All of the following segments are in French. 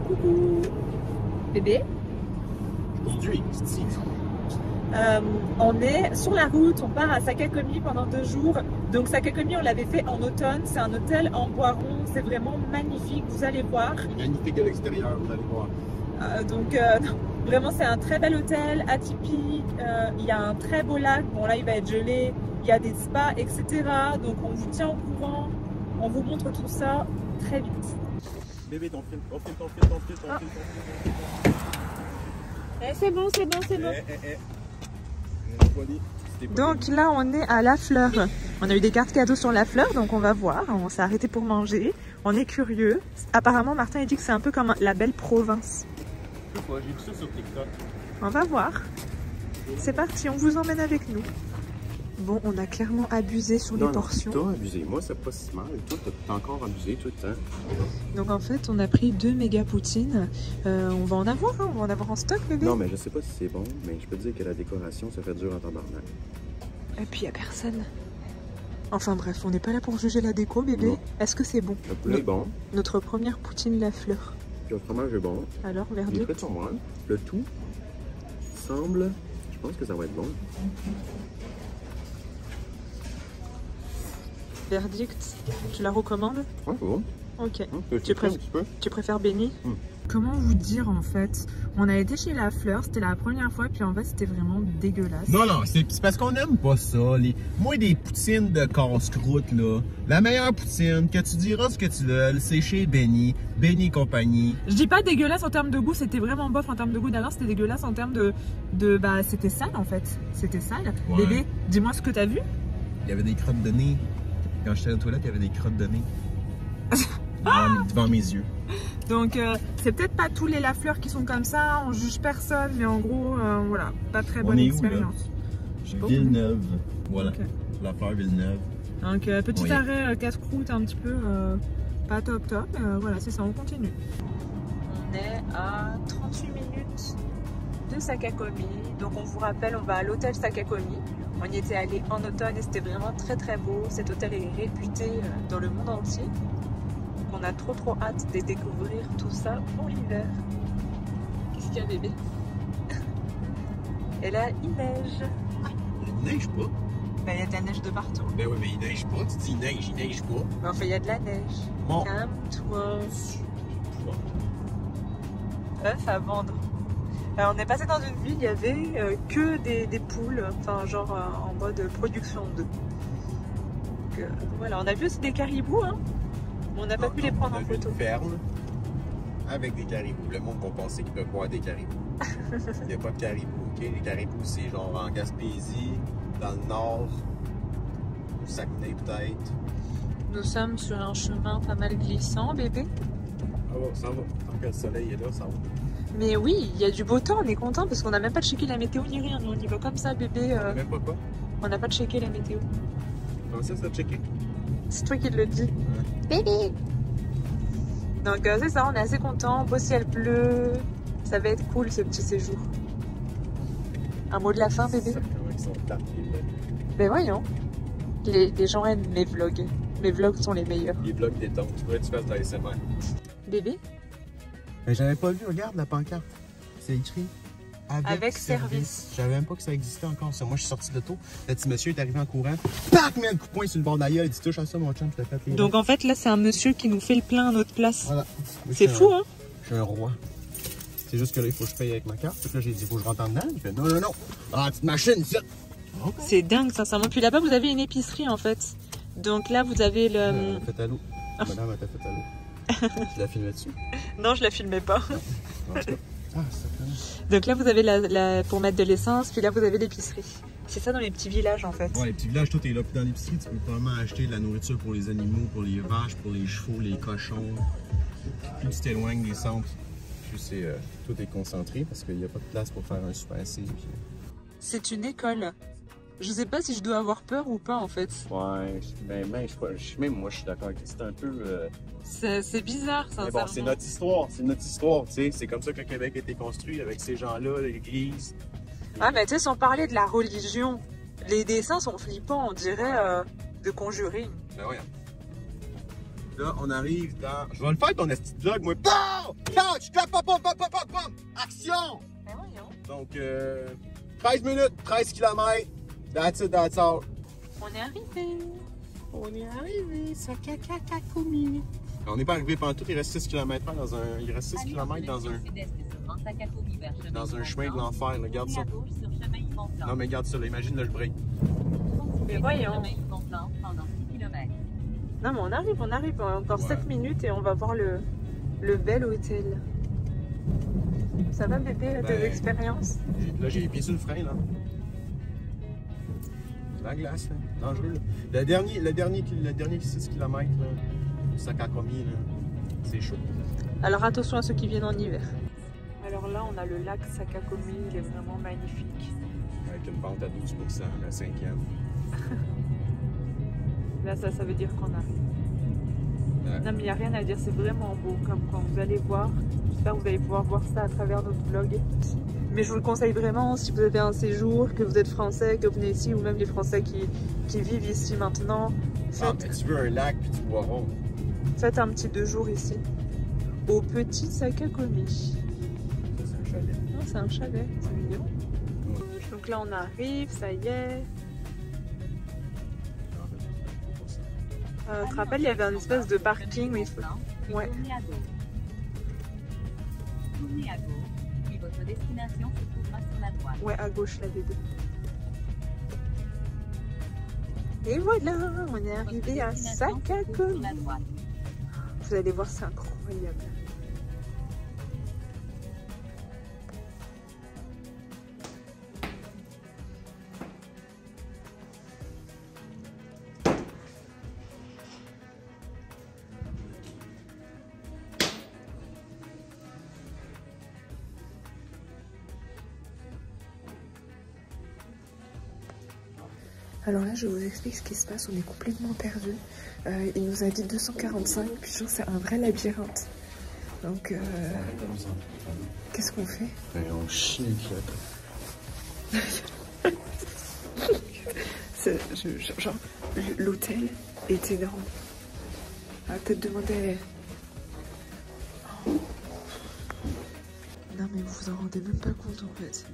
Coucou bébé. Aujourd'hui, On est sur la route, on part à Sakakomi pendant 2 jours. Donc Sakakomi, on l'avait fait en automne, c'est un hôtel en bois rond, c'est vraiment magnifique, vous allez voir. magnifique à l'extérieur, vous allez voir. Vraiment c'est un très bel hôtel, atypique, il y a un très beau lac, bon là il va être gelé, il y a des spas, etc. Donc on vous tient au courant, on vous montre tout ça très vite. Bébé, ton film. C'est bon. Eh. Donc là on est à La Fleur. On a eu des cartes cadeaux sur La Fleur, donc on va voir. On s'est arrêté pour manger. On est curieux. Apparemment Martin a dit que c'est un peu comme la belle province. Je sais pas, j'ai vu ça sur TikTok. On va voir. C'est parti, on vous emmène avec nous. Bon, on a clairement abusé sur les portions. Toi abusé, moi c'est pas si mal. Toi t'as encore abusé tout le temps. Donc en fait on a pris 2 méga poutines. On va en avoir, hein, on va en avoir en stock bébé. Non mais je sais pas si c'est bon, mais je peux te dire que la décoration ça fait dur en tabarnak. Et puis il n'y a personne. Enfin bref, on n'est pas là pour juger la déco bébé. Est-ce que c'est bon? Le poulet est bon, Notre première poutine La Fleur. puis le fromage est bon. Alors Les verdict? frites sont bonnes. Le tout semble, je pense que ça va être bon. Verdict, tu la recommandes? Ouais, c'est bon. Ok. Tu Tu préfères béni? Comment vous dire en fait? On a été chez La Fleur, c'était la première fois, puis en fait c'était vraiment dégueulasse. Non, c'est parce qu'on aime pas ça. Moi, des poutines de casse-croûte, là. La meilleure poutine, que tu diras ce que tu veux, c'est chez Benny compagnie. Je dis pas dégueulasse en termes de goût, c'était vraiment bof en termes de goût. D'ailleurs, c'était dégueulasse en termes de bah, c'était sale en fait. C'était sale. Ouais. Bébé, dis-moi ce que t'as vu. Il y avait des crottes de nez. Quand j'étais aux toilettes, il y avait des crottes de nez. devant mes yeux. Donc, c'est peut-être pas tous les La Fleur qui sont comme ça, on juge personne, mais en gros, voilà, pas très bonne expérience. Villeneuve. Voilà. Okay. La Fleur Villeneuve. Donc, petit Oui. arrêt casse-croûte un petit peu pas top, voilà, c'est ça, on continue. On est à 38 minutes de Sakakomi. Donc, on vous rappelle, on va à l'hôtel Sakakomi. On y était allé en automne et c'était vraiment très beau. Cet hôtel est réputé dans le monde entier. On a trop hâte de découvrir tout ça pour l'hiver. Qu'est-ce qu'il y a bébé? Et là, il neige. Il neige pas. Ben, il y a de la neige de partout. Ben oui, mais il neige pas. Tu dis il neige pas. Mais enfin, il y a de la neige. Bon. Calme-toi. Œuf à vendre. Alors, on est passé dans une ville, il y avait que des poules, enfin genre en mode production d'œufs. Donc voilà, on a vu aussi des caribous, hein. On n'a pas pu les prendre en photo. Une ferme avec des caribous. Le monde qu'on pensait qu'il peut boire des caribous. Il n'y a pas de caribous, ok? Les caribous, c'est genre en Gaspésie, dans le nord, au Saguenay peut-être. Nous sommes sur un chemin pas mal glissant, bébé. Ah ouais, ça va. Tant que le soleil est là, ça va. Mais oui, il y a du beau temps, on est content parce qu'on n'a même pas checké la météo ni rien. Nous, on y va comme ça, bébé. Même pas quoi? On n'a pas checké la météo. Comment ça checké? C'est toi qui le dis. Bébé. Donc c'est ça, on est assez content. Beau ciel bleu. Ça va être cool ce petit séjour. Un mot de la fin, bébé? Certainement qu'ils sont tapés, là. Ben voyons. Les gens aiment mes vlogs. Mes vlogs sont les meilleurs. Les vlogs détente. Tu pourrais que tu fasses de la SMR. Bébé? Mais j'avais pas vu, regarde la pancarte. C'est écrit avec service. Je savais même pas que ça existait encore. Ça. Moi, je suis sorti de tôt. Le petit monsieur est arrivé en courant. Tac, met un coup de poing sur le bord de la gueule. Il dit touche à ça, mon chum, je te fais les Donc en fait, là, c'est un monsieur qui nous fait le plein à notre place. Voilà. C'est fou, hein? Je suis un roi. C'est juste que là, il faut que je paye avec ma carte. Puis là, j'ai dit, il faut que je rentre en dedans. Il fait non. Ah, petite machine, ça. Okay. C'est dingue, sincèrement. Puis là-bas, vous avez une épicerie, en fait. Donc là, vous avez le... Faites à l'eau. Madame, elle t'a fait à l'eau. Tu la filmais dessus? Non, je la filmais pas. En tout cas. Ah, ça fait... Donc là, vous avez pour mettre de l'essence, puis là, vous avez l'épicerie. C'est ça dans les petits villages, en fait. Ouais, les petits villages, tout est là. Puis dans l'épicerie, tu peux probablement acheter de la nourriture pour les animaux, pour les vaches, pour les chevaux, les cochons. Plus tu t'éloignes des centres, plus tout est concentré parce qu'il n'y a pas de place pour faire un super C. Puis... C'est une école. Je sais pas si je dois avoir peur ou pas, en fait. Ouais, même moi, je suis d'accord avec ça. C'est un peu... C'est bizarre, sincèrement. Mais bon, c'est notre histoire, tu sais. C'est comme ça que le Québec a été construit, avec ces gens-là, l'église. Ah, mais tu sais, sans parler de la religion, les dessins sont flippants, on dirait de Conjuring. Ben ouais. Là, on arrive dans... Je vais le faire ton esti de vlog, moi. Bon! Couch! Clap, pop, pop, pop, pop, pop! Action! Ben voyons. Donc, 13 minutes, 13 km. That's it, that's all. On est arrivé. On est arrivé, Sakakakakumi. On n'est pas arrivé pendant tout, il reste 6 km dans un... Il reste 6 km dans un chemin de l'enfer, regarde ça. Non mais regarde ça, là, imagine là, je break. Mais voyons. Non mais on arrive, encore 7 minutes et on va voir le bel hôtel. Ça va bébé, tes expériences? Là j'ai les pieds sur le frein là. La glace, là. Dangereux là. Le dernier 6 km là, Sakakumi là, c'est chaud. Alors attention à ceux qui viennent en hiver. Alors là on a le lac Sakakumi, il est vraiment magnifique. Avec une pente à 12%, la 5e. Là ça veut dire qu'on arrive. Ouais. Non mais il n'y a rien à dire, c'est vraiment beau comme quand vous allez voir. J'espère que vous allez pouvoir voir ça à travers notre vlog. Mais je vous le conseille vraiment si vous avez un séjour, que vous êtes français, que vous venez ici, ou même les français qui vivent ici maintenant. Ah mais tu veux un lac puis tu boiras. Faites un petit 2 jours ici. Au petit Sakakumi. C'est un chalet. Non, c'est un chalet, c'est mignon. Ouais. Donc là on arrive, ça y est. Tu te rappelles, il y avait un espèce de parking où il faut... Ouais. Tournez à gauche, puis votre destination se trouvera sur la droite. Ouais, à gauche, la bébé. Et voilà, on est arrivé à Sakakumi. Vous allez voir, c'est incroyable. Alors là, je vous explique ce qui se passe. On est complètement perdu. Il nous a dit 245, puis je trouve que c'est un vrai labyrinthe. Donc, qu'est-ce qu'on fait? On chie, genre, l'hôtel est énorme. On va peut-être demander... Oh. Non mais vous vous en rendez même pas compte en fait.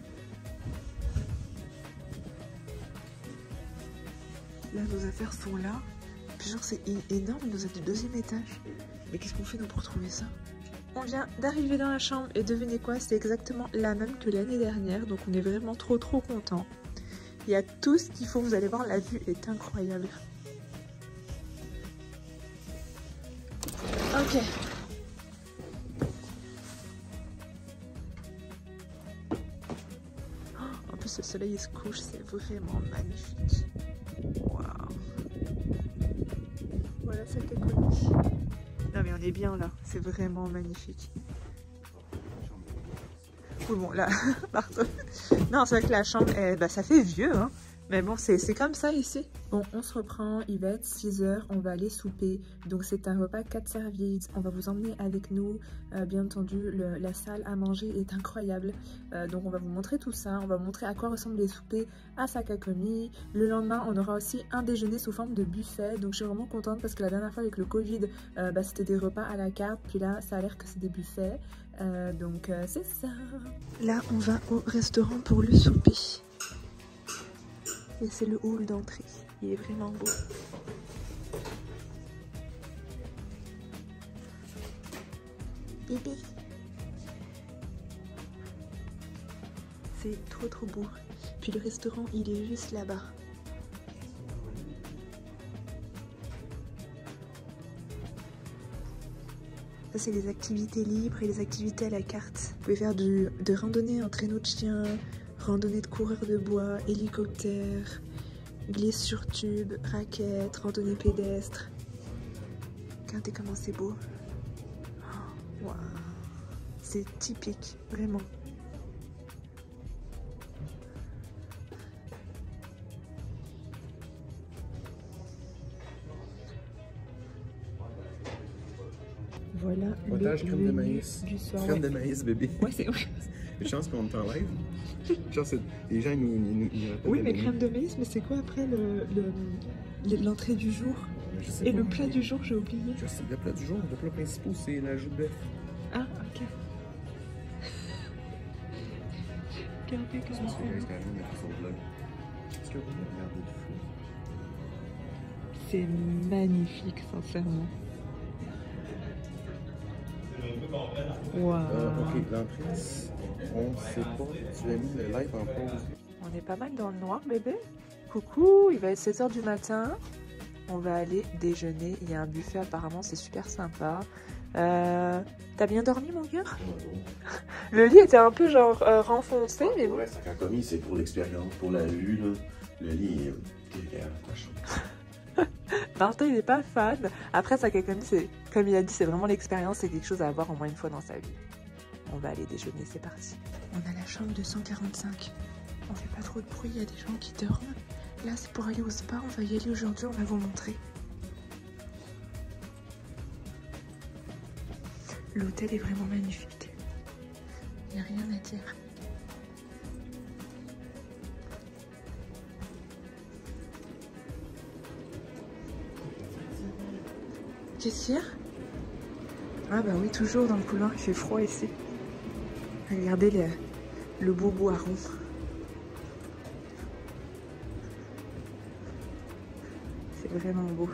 Là, nos affaires sont là. Puis genre, c'est énorme, il nous a dit 2e étage. Mais qu'est-ce qu'on fait nous pour trouver ça? On vient d'arriver dans la chambre et devinez quoi? C'est exactement la même que l'année dernière. Donc on est vraiment trop contents. Il y a tout ce qu'il faut. Vous allez voir, la vue est incroyable. Ok. En plus, le soleil il se couche, c'est vraiment magnifique. Waouh. Voilà Sakakumi. Non mais on est bien là, c'est vraiment magnifique. Oui bon là, pardon. Non c'est vrai que la chambre, ça fait vieux hein. Mais bon, c'est comme ça ici. Bon, on se reprend, il va être 6 h, on va aller souper. Donc c'est un repas 4 services, on va vous emmener avec nous. Bien entendu, la salle à manger est incroyable. Donc on va vous montrer tout ça, on va vous montrer à quoi ressemblent les soupers à Sakakumi. Le lendemain, on aura aussi un déjeuner sous forme de buffet. Donc je suis vraiment contente parce que la dernière fois avec le Covid, c'était des repas à la carte. Puis là, ça a l'air que c'est des buffets. Donc c'est ça. Là, on va au restaurant pour le souper. Et c'est le hall d'entrée, il est vraiment beau. Bébé. C'est trop beau. Puis le restaurant, il est juste là-bas. Ça, c'est les activités libres et les activités à la carte. Vous pouvez faire de randonnée en traîneau de chien, randonnée de coureur de bois, hélicoptère, glisse sur tube, raquette, randonnée pédestre. Regardez comment c'est beau. Oh, wow. C'est typique, vraiment. Voilà potage, crème de maïs. Du soir, crème de maïs, bébé. Ouais, c'est vrai. Une chance qu'on t'enlève. Chance, les gens nous oui, mais crème de maïs, mais c'est quoi après l'entrée du jour? Je sais Et pas. le plat du jour, j'ai oublié. Je sais, le plat du jour, le plat principal, c'est la joue de bœuf. Ah, ok. Regardez comme C'est ça. Instagram avec son vlog. Est-ce que vous regardez le fou? C'est magnifique, sincèrement. Wow. Ok, l'entrée, on sait pas. Tu as mis le live en pause. On est pas mal dans le noir, bébé. Coucou, il va être 7 h du matin. On va aller déjeuner. Il y a un buffet apparemment, c'est super sympa. T'as bien dormi, mon cœur? Le lit était un peu genre renfoncé, mais bon. Ouais, ça a commis, c'est pour l'expérience, pour la vue, là. Le lit est Martin, il n'est pas fan. Après, ça, c'est, comme il a dit, c'est vraiment l'expérience. C'est quelque chose à avoir au moins une fois dans sa vie. On va aller déjeuner, c'est parti. On a la chambre 245. On fait pas trop de bruit, il y a des gens qui dorment. Là, c'est pour aller au spa. On va y aller aujourd'hui, on va vous montrer. L'hôtel est vraiment magnifique. Il n'y a rien à dire. Qu'est-ce qu'il y a? Ah bah oui, toujours dans le couloir, il fait froid ici. Regardez le beau boiron. C'est vraiment beau.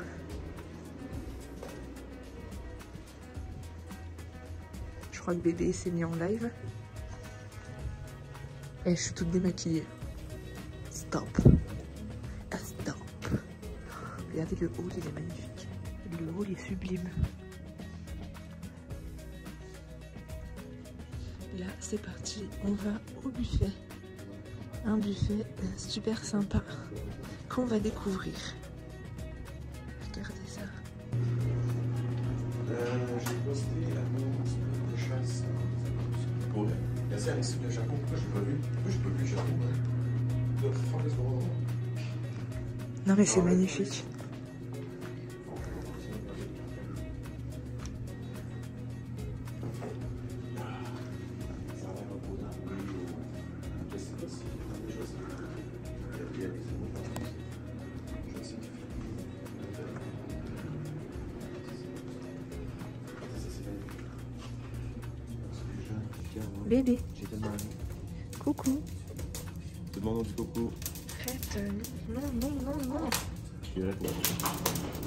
Je crois que bébé s'est mis en live. Et je suis toute démaquillée. Stop. Ah, stop. Regardez le hall, il est magnifique. Le hall est sublime. Là, c'est parti. On va au buffet. Un buffet super sympa qu'on va découvrir. Regardez ça. J'ai posté l'annonce de chasse pour la série sur le Japon. Pourquoi j'ai pas vu? Pourquoi j'ai pas vu le Japon? Non mais c'est magnifique. Bébé. J'ai tellement envie. Coucou. Tout le monde dit coucou. Arrête. Non, non, non, non. Je dirais quoi?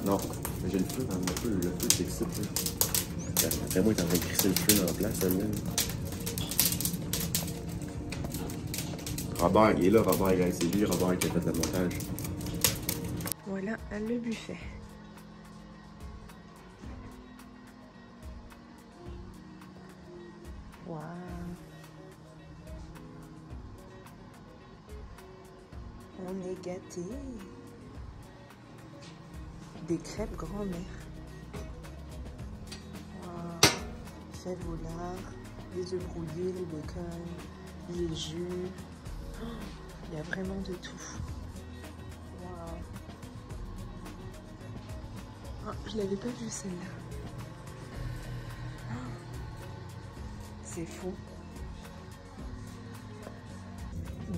Non, mais j'ai le feu dans le feu. Le feu, c'est excité. Après moi, il est en train de crisser le feu dans la place, elle Robert, il est là, Robert, guys. C'est lui, Robert, qui a fait le montage. Voilà le buffet. Waouh. On est gâtés. Des crêpes grand-mère. Waouh. Fèves au lard, les œufs brouillés, le bacon, les jus. Oh, il y a vraiment de tout. Waouh. Oh, je l'avais pas vue celle-là. C'est fou.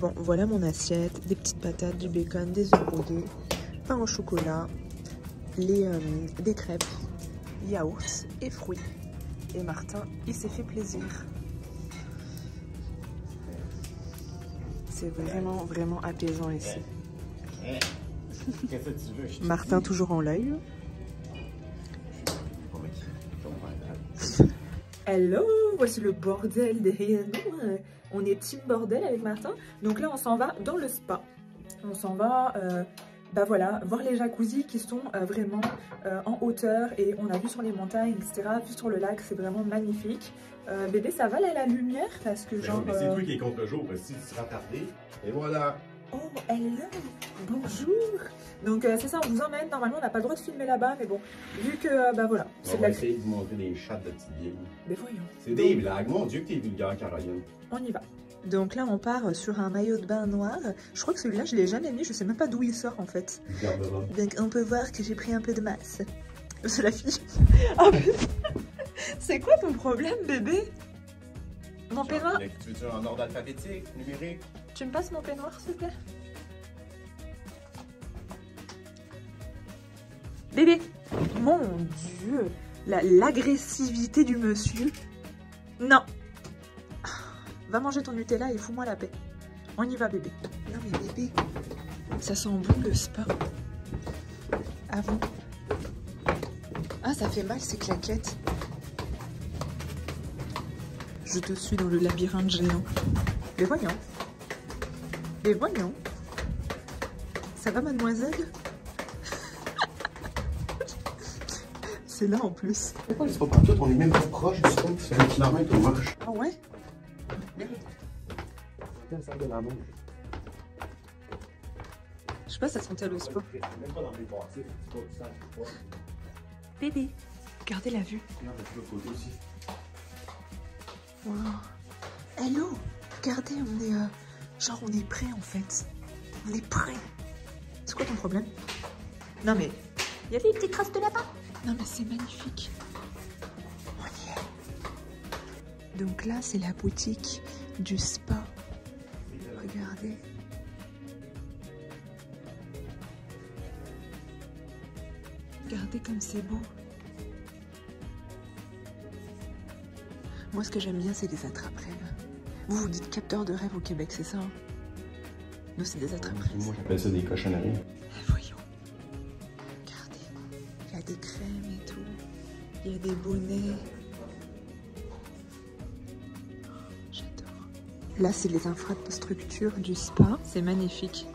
Bon, voilà mon assiette. Des petites patates, du bacon, des œufs brouillés, pain au chocolat, des crêpes, yaourt et fruits. Et Martin, il s'est fait plaisir. C'est vraiment, vraiment apaisant ici. Qu'est-ce que tu veux? Martin toujours en live. Hello, voici le bordel derrière nous. On est team bordel avec Martin. Donc là, on s'en va dans le spa. On s'en va, bah voilà, voir les jacuzzis qui sont vraiment en hauteur. Et on a vu sur les montagnes, etc. Vu sur le lac, c'est vraiment magnifique. Bébé, ça va là, la lumière? Parce que genre... C'est toi qui est contre le jour, si tu seras tardé. Et voilà. Oh, hello, bonjour. Donc c'est ça, on vous emmène. Normalement, on n'a pas le droit de filmer là-bas, mais bon, vu que, bah voilà. On va essayer de vous montrer des chats de petites vieilles. Mais voyons. C'est des blagues. Mon Dieu que t'es vulgaire, Caroline. On y va. Donc là, on part sur un maillot de bain noir. Je crois que celui-là, je l'ai jamais mis. Je sais même pas d'où il sort, en fait. Donc on peut voir que j'ai pris un peu de masse. C'est la fille. Oh, c'est quoi ton problème, bébé? Mon peignoir? Tu veux en ordre alphabétique, numérique? Tu me passes mon peignoir, s'il te plaît? Bébé, Mon Dieu, l'agressivité du monsieur. Non. Va manger ton Nutella et fous-moi la paix. On y va, bébé. Non mais bébé, ça sent bon le spa. Avant. Ah, ça fait mal ces claquettes. Je te suis dans le labyrinthe géant. Mais voyons. Mais voyons. Ça va, mademoiselle? C'est là en plus. Pourquoi c'est pas partout? On est même pas proche du spot. Ça fait 1 kilomètre on marche. Ah ouais? C'est la salle de la montre. Je sais pas, ça sentait le spa. Même pas dans les passés. Bébé, regardez la vue. Regarde le côté aussi. Wow. Hello, regardez, on est genre on est prêt en fait. On est prêt. C'est quoi ton problème? Non mais, il y a des petites traces de là-bas. Non mais c'est magnifique. On y est. Donc là c'est la boutique du spa. Regardez. Regardez comme c'est beau. Moi, ce que j'aime bien, c'est les attrape-rêves. Vous, vous dites capteur de rêve au Québec, c'est ça? Hein? Nous, c'est des attrape-rêves. Moi, j'appelle ça des cochonneries. Voyons. Regardez. Il y a des crèmes et tout. Il y a des bonnets. J'adore. Là, c'est les infrastructures du spa. C'est magnifique.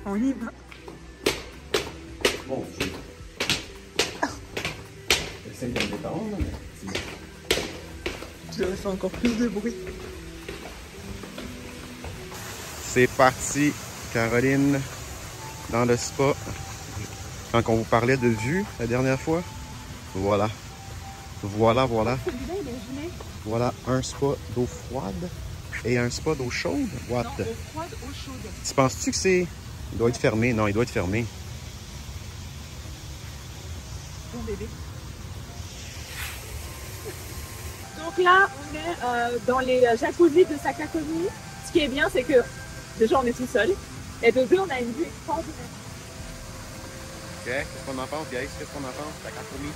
On y va. Bon, j'essaie de me détendre, mais... Tu devrais faire encore plus de bruit. C'est parti, Caroline, dans le spa. Quand on vous parlait de vue la dernière fois, voilà. Voilà. Voilà un spa d'eau froide et un spa d'eau chaude. What? Non, eau froide, eau chaude. Tu penses-tu que c'est... Il doit être fermé. Non, il doit être fermé. Bon bébé. Donc là, on est dans les jacuzzi de Sakakomi. Ce qui est bien, c'est que déjà, on est tout seul. Et de deux, on a une vue extraordinaire. Ok, qu'est-ce qu'on en pense, guys? Qu'est-ce qu'on en pense? Sakakomi.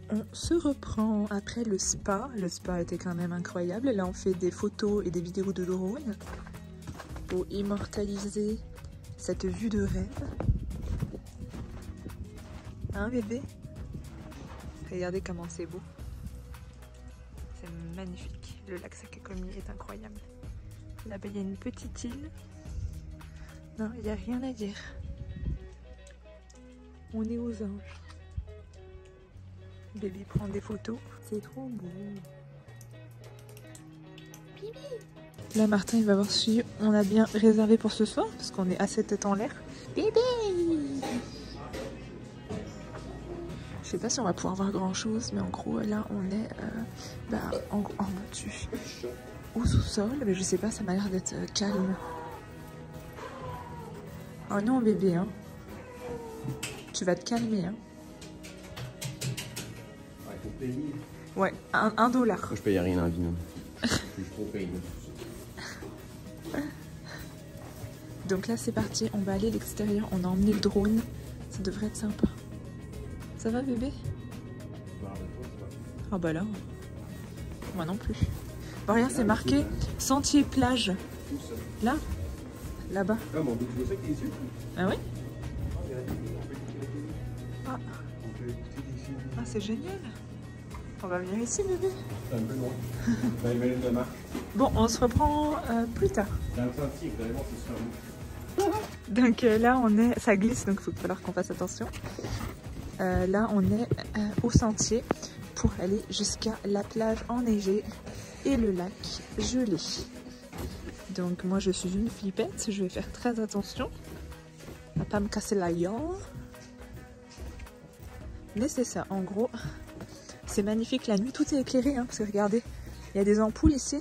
On se reprend après le spa. Le spa était quand même incroyable. Là, on fait des photos et des vidéos de drone pour immortaliser cette vue de rêve. Hein, bébé? Regardez comment c'est beau. C'est magnifique. Le lac Sakakomi est incroyable. Là-bas, il y a une petite île. Non, il n'y a rien à dire. On est aux anges. Bébé prend des photos. C'est trop beau. Bibi. Là, Martin, il va voir si on a bien réservé pour ce soir, parce qu'on est assez tête en l'air. Bébé. Je sais pas si on va pouvoir voir grand chose, mais en gros, là, on est au sous-sol. Mais je sais pas, ça m'a l'air d'être calme. Oh non, bébé, hein. Tu vas te calmer, hein. Ouais, $1. Moi, je paye rien dans la vie, non. Je suis trop payé. Donc là, c'est parti. On va aller à l'extérieur. On a emmené le drone. Ça devrait être sympa. Ça va, bébé? Ah bah là. Moi non plus. Bon, regarde, c'est marqué sentier plage. Là? Là-bas. Ah, mon Dieu, tu vois ça avec tes yeux? Ah oui? Ah, c'est génial. On va venir ici, bébé. C'est un peu loin. 20 minutes de marche. Bon, on se reprend plus tard. Dans le sentier, vous allez voir, c'est super beau. Donc là, on est... Ça glisse, donc il va falloir qu'on fasse attention. Là, on est au sentier pour aller jusqu'à la plage enneigée et le lac gelé. Donc moi, je suis une flippette. Je vais faire très attention à pas me casser la jambe. Mais c'est ça, en gros, c'est magnifique la nuit, tout est éclairé, hein, parce que regardez, il y a des ampoules ici,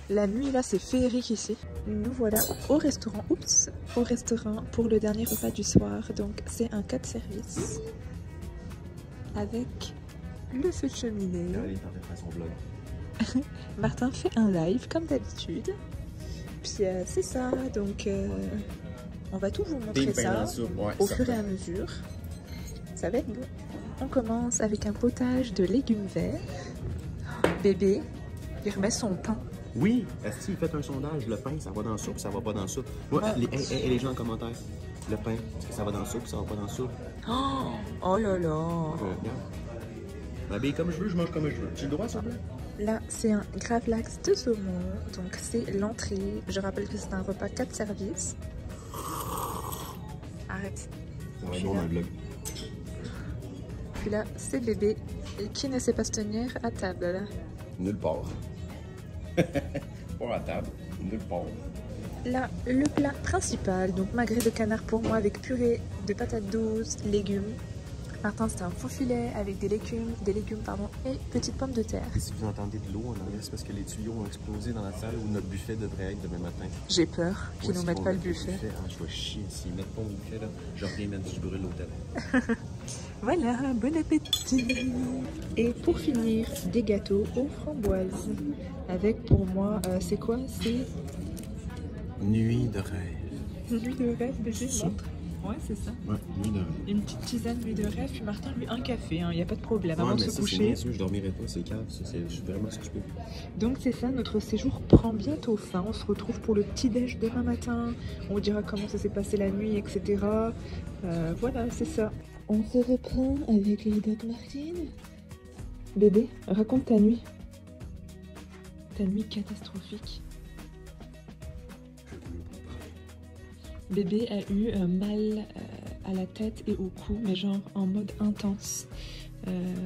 La nuit là c'est féerique ici. Nous voilà au restaurant, au restaurant pour le dernier repas du soir. Donc c'est un 4 services avec le feu de cheminée. Martin fait un live comme d'habitude. Puis c'est ça, donc on va tout vous montrer ça au fur et à mesure. Ça va être bon. On commence avec un potage de légumes verts. Bébé, il remet son pain. Oui, est-ce que faites un sondage, le pain, ça va dans la soupe, ça va pas dans la soupe? Ouais, les gens en commentaire, le pain, est-ce que ça va dans la soupe, ça va pas dans la soupe? Oh là là. M'habille comme je veux, je mange comme je veux. J'ai le droit, ça plaît? Là, c'est un gravlax de saumon, donc c'est l'entrée. Je rappelle que c'est un repas 4 services. Arrête. Ça va être bon dans le vlog. Puis là, c'est bébé qui ne sait pas se tenir à table. Nulle part. Pas à table, nulle part. Là, le plat principal, donc magret de canard pour moi avec purée de patates douces, légumes. Martin, c'était un faux filet avec des légumes et petites pommes de terre. Si vous entendez de l'eau en arrière, c'est parce que les tuyaux ont explosé dans la salle où notre buffet devrait être demain matin. J'ai peur qu'ils ne nous mettent pas le buffet. Ah, je vais chier s'ils mettent pas le buffet là. Je reviens mettre du brûle l'hôtel. Voilà, bon appétit. Et pour finir, des gâteaux aux framboises. Avec pour moi, c'est quoi? C'est Nuit de rêve. Nuit de rêve, bébé. Ouais, c'est ça. Ouais, nuit de rêve. Une petite tisane, nuit de rêve, puis Martin, lui, un café, il n'y a pas de problème. Ouais, avant de mais se ça, coucher. bien sûr, je dormirai pas, c'est calme, je suis vraiment stupide. Donc c'est ça, notre séjour prend bientôt fin. On se retrouve pour le petit-déj demain matin. On vous dira comment ça s'est passé la nuit, etc. Voilà, c'est ça. On se reprend avec les Doc Martin. Bébé, raconte ta nuit. Ta nuit catastrophique. Bébé a eu mal à la tête et au cou, mais genre en mode intense.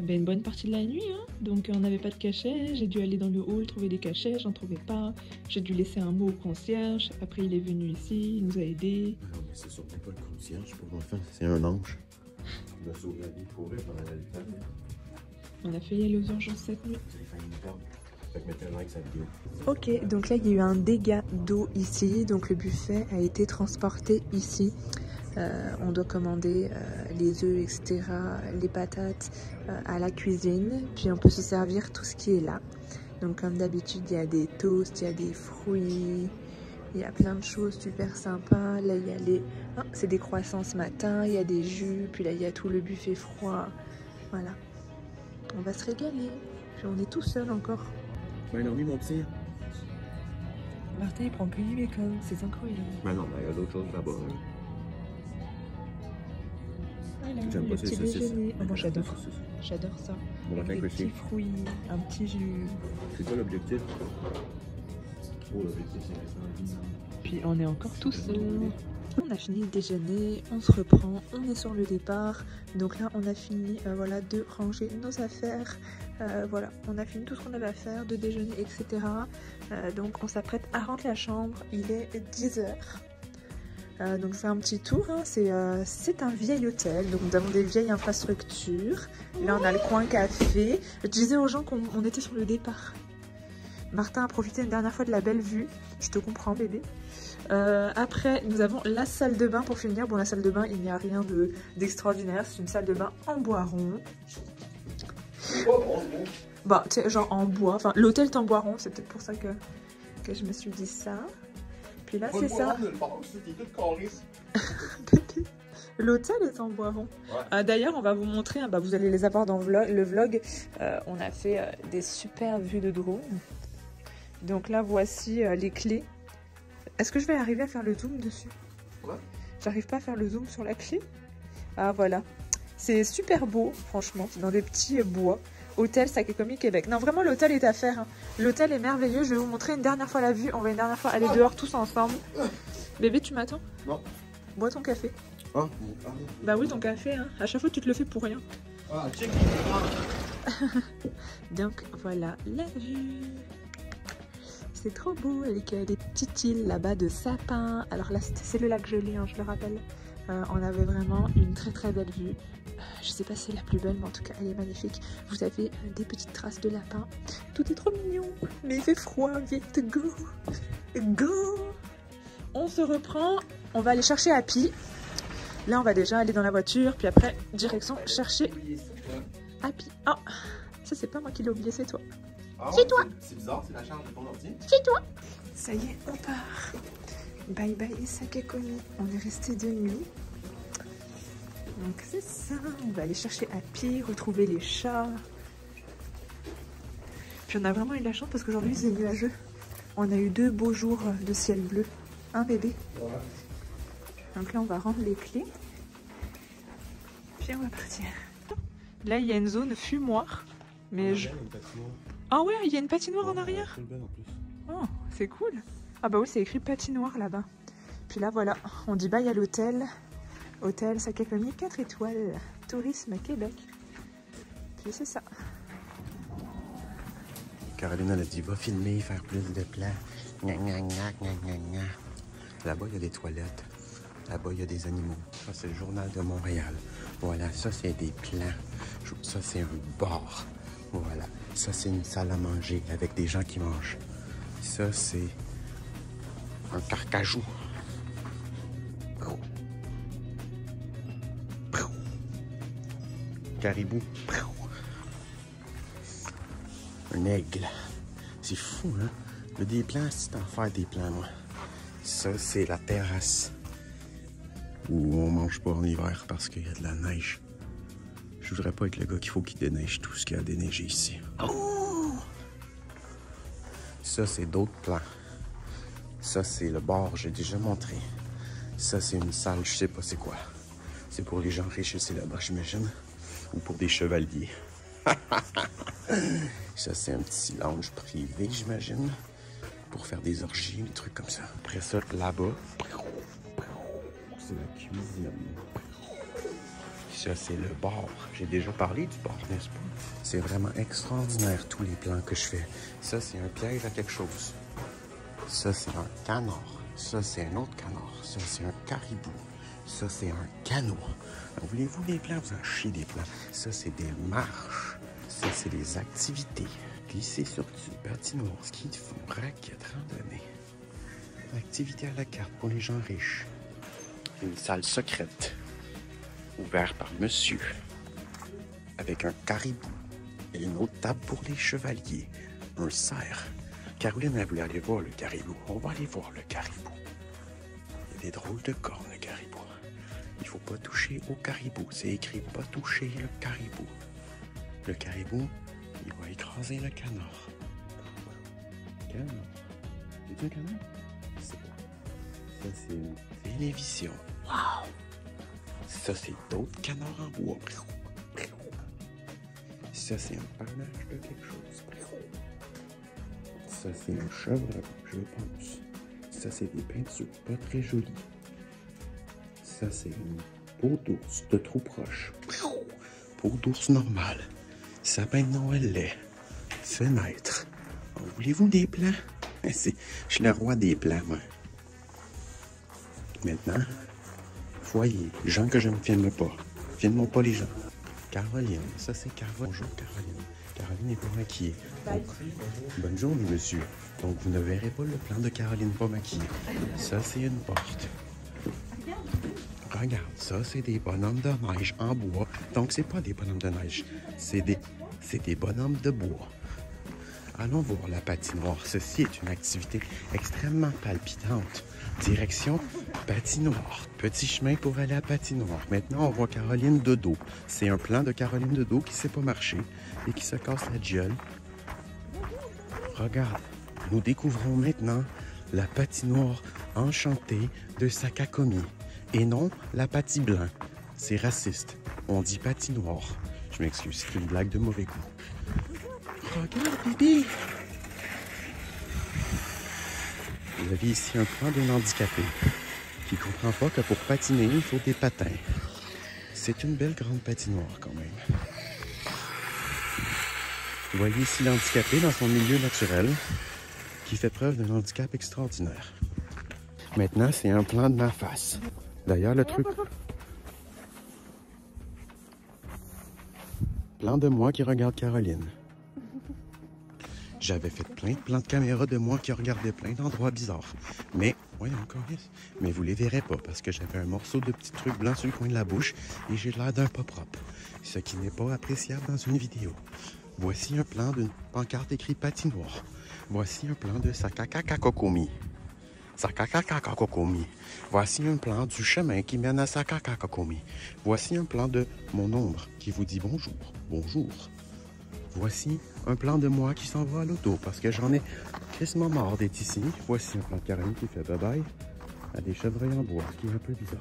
Une bonne partie de la nuit, hein. Donc on n'avait pas de cachet, j'ai dû aller dans le hall trouver des cachets, j'en trouvais pas. J'ai dû laisser un mot au concierge, après il est venu ici, il nous a aidés. Non mais c'est surtout pas le concierge pour enfant, c'est un ange. Il m'a sauvé la vie pour vrai pendant la vie. On a failli aller aux urgences cette nuit. Vous avez failli me perdre. Fait que mettez un like sa vidéo. Ok, donc là il y a eu un dégât d'eau ici, donc le buffet a été transporté ici. On doit commander les œufs, etc., les patates à la cuisine, puis on peut se servir tout ce qui est là. Donc comme d'habitude, il y a des toasts, il y a des fruits, il y a plein de choses super sympas. Là, il y a les... Oh, c'est des croissants ce matin, il y a des jus, puis là, il y a tout le buffet froid. Voilà. On va se régaler. Puis on est tout seul encore. Ben non, mon petit. Martin, il prend que du bacon, c'est incroyable. Ben non, il y a d'autres choses là-bas. Hein. Voilà, j'aime pas ces saucisses. Oh, moi j'adore. J'adore ça. Bon, des petits fruits, un petit jus. C'est quoi l'objectif? Oh, l'objectif c'est ça. Puis on est encore tout seul. On a fini le déjeuner, on se reprend, on est sur le départ. Donc là on a fini voilà, de ranger nos affaires. Voilà, on a fini tout ce qu'on avait à faire, de déjeuner, etc. Donc on s'apprête à rentrer à la chambre, il est 10 h. Donc c'est un petit tour, hein. C'est un vieil hôtel, donc nous avons des vieilles infrastructures. Là on a le coin café. Je disais aux gens qu'on était sur le départ. Martin a profité une dernière fois de la belle vue, je te comprends bébé. Après nous avons la salle de bain pour finir. Bon, la salle de bain il n'y a rien d'extraordinaire, c'est une salle de bain en bois rond. Bah tu sais, genre en bois, enfin l'hôtel est en bois rond, c'est peut-être pour ça que je me suis dit ça. Puis là c'est ça. L'hôtel est en bois rond. Ouais. D'ailleurs on va vous montrer, bah, vous allez les avoir dans le vlog. On a fait des super vues de drone. Donc là voici les clés. Est-ce que je vais arriver à faire le zoom dessus? Ouais. J'arrive pas à faire le zoom sur la clé. Ah voilà. C'est super beau, franchement. C'est dans des petits bois. Hôtel Sakekomi Québec. Non, vraiment, l'hôtel est à faire. Hein. L'hôtel est merveilleux. Je vais vous montrer une dernière fois la vue. On va une dernière fois aller dehors tous ensemble. Bébé, tu m'attends? Non. Bois ton café. Ah. Bah oui, ton café. Hein. À chaque fois, tu te le fais pour rien. Ah, check. Donc, voilà la vue. C'est trop beau, avec des petites îles là-bas de sapins. Alors là, c'est le lac gelé, hein, je le rappelle. On avait vraiment une très très belle vue. Je sais pas si c'est la plus belle, mais en tout cas, elle est magnifique. Vous avez des petites traces de lapin. Tout est trop mignon. Mais il fait froid. Vite, go. Go. On se reprend. On va aller chercher Happy. Là, on va déjà aller dans la voiture. Puis après, direction chercher Happy. Oh, ça, c'est pas moi qui l'ai oublié, c'est toi. Ah, c'est toi. C'est bizarre, c'est la charge de ton ordi. C'est toi. Ça y est, on part. Bye bye Sakakoni. On est resté de nuit. Donc c'est ça. On va aller chercher Happy, retrouver les chats. Puis on a vraiment eu de la chance parce qu'aujourd'hui c'est nuageux. On a eu 2 beaux jours de ciel bleu. Un bébé. Ouais. Donc là on va rendre les clés. Puis on va partir. Là il y a une zone fumoir. Mais je... Ah ouais, il y a une patinoire en arrière. Oh, c'est cool. Ah bah oui, c'est écrit patinoire là-bas. Puis là, voilà, on dit bye à l'hôtel. Hôtel Sakakoni 4 étoiles. Tourisme Québec. Puis c'est ça. Caroline, elle a dit, va filmer, faire plus de plans. Gna, gna, gna, gna, gna, gna. Là-bas, il y a des toilettes. Là-bas, il y a des animaux. Ça, c'est le journal de Montréal. Voilà, ça, c'est des plans. Ça, c'est un bar. Voilà. Ça, c'est une salle à manger avec des gens qui mangent. Ça, c'est un carcajou. Caribou. Un aigle. C'est fou, hein? Le des plans, c'est en faire des plans, moi. Ça, c'est la terrasse. Où on mange pas en hiver parce qu'il y a de la neige. Je voudrais pas être le gars qu'il faut qu'il déneige tout ce qu'il y a à déneiger ici. Oh! Ça, c'est d'autres plans. Ça, c'est le bar, j'ai déjà montré. Ça, c'est une salle, je sais pas c'est quoi. C'est pour les gens riches et là-bas, j'imagine. Ou pour des chevaliers. Ça, c'est un petit lounge privé, j'imagine. Pour faire des orgies, des trucs comme ça. Après ça, là-bas, c'est la cuisine. Ça, c'est le bar. J'ai déjà parlé du bar, n'est-ce pas? C'est vraiment extraordinaire, tous les plans que je fais. Ça, c'est un piège à quelque chose. Ça, c'est un canard. Ça, c'est un autre canard. Ça, c'est un caribou. Ça, c'est un canot. Voulez-vous des plans? Vous en chiez des plans. Ça, c'est des marches. Ça, c'est des activités. Glisser sur du patinoire, ski de fond, raquette, randonnée. Activité à la carte pour les gens riches. Une salle secrète. Ouverte par monsieur. Avec un caribou. Et une autre table pour les chevaliers. Un cerf. Caroline, elle voulait aller voir le caribou. On va aller voir le caribou. Il y a des drôles de cornes, le caribou. Il faut pas toucher au caribou. C'est écrit pas toucher le caribou. Le caribou, il va écraser le canard. Canard. C'est un canard? C'est pas. Ça, c'est une télévision. Wow! Ça, c'est d'autres canards en bois. Ça, c'est un panache de quelque chose. Ça, c'est un chevreuil, je pense. Ça, c'est des peintures pas très jolies. Ça, c'est une peau d'ours de trop proche. Peau d'ours normale. Sapin de Noël lait. Fenêtre. Oh, voulez-vous des plans? Je suis le roi des plans, moi. Maintenant, foyer. Gens que je ne filme pas. Filme pas les gens. Caroline. Ça, c'est Caroline. Bonjour, Caroline. Caroline n'est pas maquillée. Donc, bonne journée, monsieur. Donc, vous ne verrez pas le plan de Caroline pas maquillée. Ça, c'est une porte. Regarde, ça, c'est des bonhommes de neige en bois. Donc, c'est pas des bonhommes de neige. C'est des bonhommes de bois. Allons voir la patinoire. Ceci est une activité extrêmement palpitante. Direction patinoire. Petit chemin pour aller à patinoire. Maintenant, on voit Caroline de dos. C'est un plan de Caroline de dos qui ne sait pas marcher et qui se casse la gueule. Regarde, nous découvrons maintenant la patinoire enchantée de Sakakoni. Et non la pati blanc. C'est raciste. On dit patinoire. Je m'excuse, c'est une blague de mauvais goût. Regarde, bébé! Vous avez ici un plan d'un handicapé qui ne comprend pas que pour patiner, il faut des patins. C'est une belle grande patinoire quand même. Vous voyez ici l'handicapé dans son milieu naturel qui fait preuve d'un handicap extraordinaire. Maintenant, c'est un plan de ma face. D'ailleurs, le truc... Plan de moi qui regarde Caroline. J'avais fait plein de plans de caméra de moi qui regardait plein d'endroits bizarres. Mais, voyons encore, mais vous les verrez pas parce que j'avais un morceau de petit truc blanc sur le coin de la bouche et j'ai l'air d'un pas propre. Ce qui n'est pas appréciable dans une vidéo. Voici un plan d'une pancarte écrit patinoire. Voici un plan de Sakakakakokomi. Sakakakakokomi. Voici un plan du chemin qui mène à Sakakakakomi. Voici un plan de mon ombre qui vous dit bonjour, bonjour. Voici un plan de moi qui s'en va à l'auto parce que j'en ai quasiment marre d'être ici. Voici un plan de Caroline qui fait bye-bye à des chevreuils en bois, ce qui est un peu bizarre.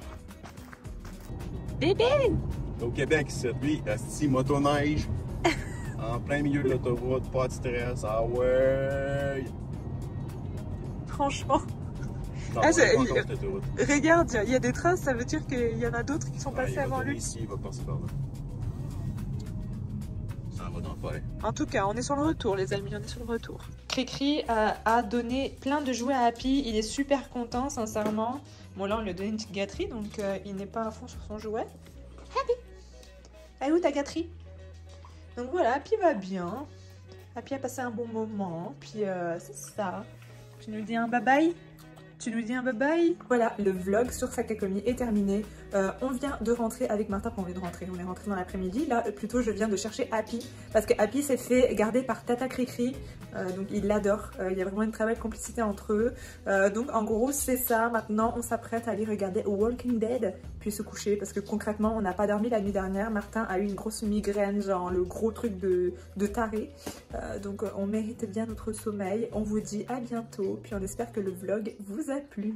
Bébé! Au Québec, c'est lui, asti motoneige, en plein milieu de l'autoroute, pas de stress, ah ouais! Franchement. Non, Ah, pas regarde, il y a des traces, ça veut dire qu'il y en a d'autres qui sont passés avant lui. Ici, il va passer par là. Ça va dans le palais. En tout cas, on est sur le retour, les amis, on est sur le retour. Cricri a donné plein de jouets à Happy, il est super content, sincèrement. Bon, là, on lui a donné une petite gâterie, donc il n'est pas à fond sur son jouet. Happy! Elle est où ta gâterie? Donc voilà, Happy va bien. Happy a passé un bon moment, puis c'est ça. Tu nous dis un bye-bye? Tu nous dis un bye-bye? Voilà, le vlog sur Sakakomi est terminé. On vient de rentrer avec Martin, on est rentré dans l'après-midi. Là, plutôt, je viens de chercher Happy parce que Happy s'est fait garder par Tata Cricri. Donc, il l'adore. Il y a vraiment une très belle complicité entre eux. Donc, en gros, c'est ça. Maintenant, on s'apprête à aller regarder Walking Dead puis se coucher parce que concrètement, on n'a pas dormi la nuit dernière. Martin a eu une grosse migraine, genre le gros truc de taré. Donc, on mérite bien notre sommeil. On vous dit à bientôt. Puis, on espère que le vlog vous a plu.